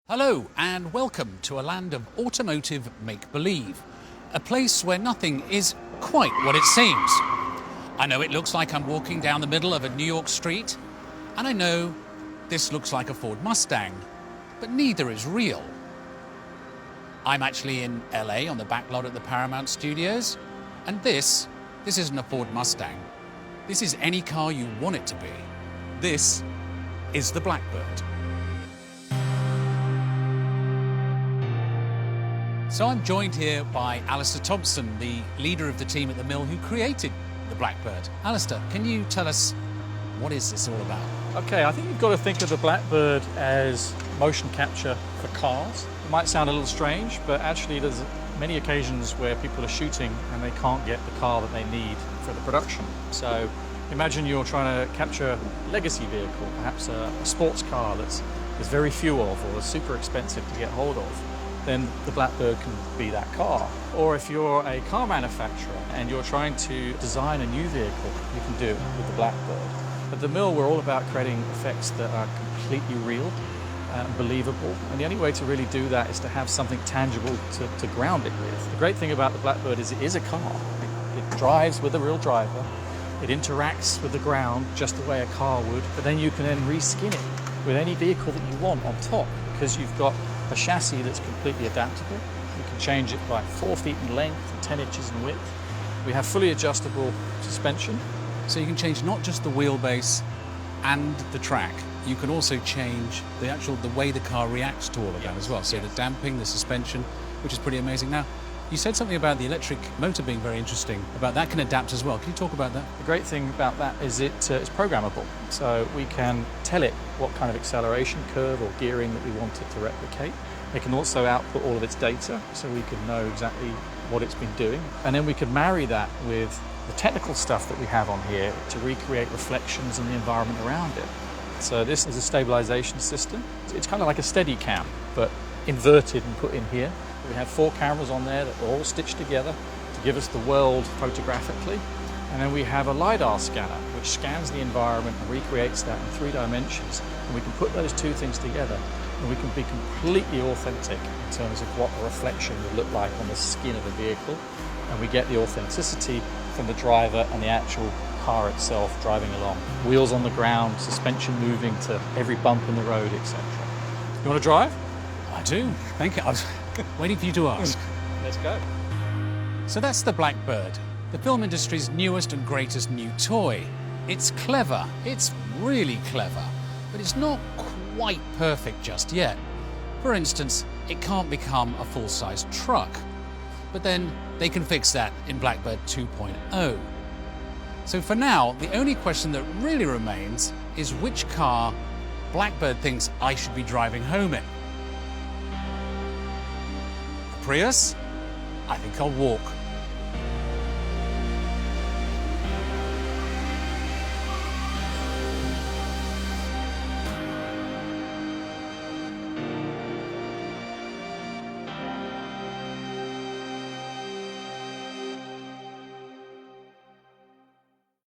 Hello and welcome to a land of automotive make-believe, a place where nothing is quite what it seems. I know it looks like I'm walking down the middle of a New York street, and I know this looks like a Ford Mustang, but neither is real. I'm actually in LA on the back lot at the Paramount Studios, and this isn't a Ford Mustang. This is any car you want it to be. This is the Blackbird. So I'm joined here by Alistair Thompson, the leader of the team at the mill who created the Blackbird. Alistair, can you tell us what is this all about? Okay, I think you've got to think of the Blackbird as motion capture for cars. It might sound a little strange, but actually there's many occasions where people are shooting and they can't get the car that they need for the production. So imagine you're trying to capture a legacy vehicle, perhaps a sports car there's very few of or is super expensive to get hold of. Then the Blackbird can be that car. Or if you're a car manufacturer and you're trying to design a new vehicle, you can do it with the Blackbird. At the mill, we're all about creating effects that are completely real and believable. And the only way to really do that is to have something tangible to ground it with. The great thing about the Blackbird is it is a car. It drives with a real driver. It interacts with the ground just the way a car would, but then you can then reskin it with any vehicle that you want on top, because you've got a chassis that's completely adaptable. You can change it by 4 feet in length and 10 inches in width. We have fully adjustable suspension. So you can change not just the wheelbase and the track, you can also change the way the car reacts to all of that as well. So the damping, the suspension, which is pretty amazing. Now, you said something about the electric motor being very interesting, about that can adapt as well. Can you talk about that? The great thing about that is it's programmable. So we can tell it what kind of acceleration curve or gearing that we want it to replicate. It can also output all of its data, so we can know exactly what it's been doing. And then we can marry that with the technical stuff that we have on here to recreate reflections in the environment around it. So this is a stabilization system. It's kind of like a Steadicam, but inverted and put in here. We have 4 cameras on there that are all stitched together to give us the world photographically. And then we have a LiDAR scanner, which scans the environment and recreates that in 3 dimensions. And we can put those 2 things together and we can be completely authentic in terms of what a reflection would look like on the skin of the vehicle. And we get the authenticity from the driver and the actual car itself driving along. Wheels on the ground, suspension moving to every bump in the road, etc. You want to drive? I do, thank you. I was waiting for you to ask. Let's go. So that's the Blackbird, the film industry's newest and greatest new toy. It's clever, it's really clever, but it's not quite perfect just yet. For instance, it can't become a full-size truck, but then they can fix that in Blackbird 2.0. So for now, the only question that really remains is which car Blackbird thinks I should be driving home in. Prius? I think I'll walk.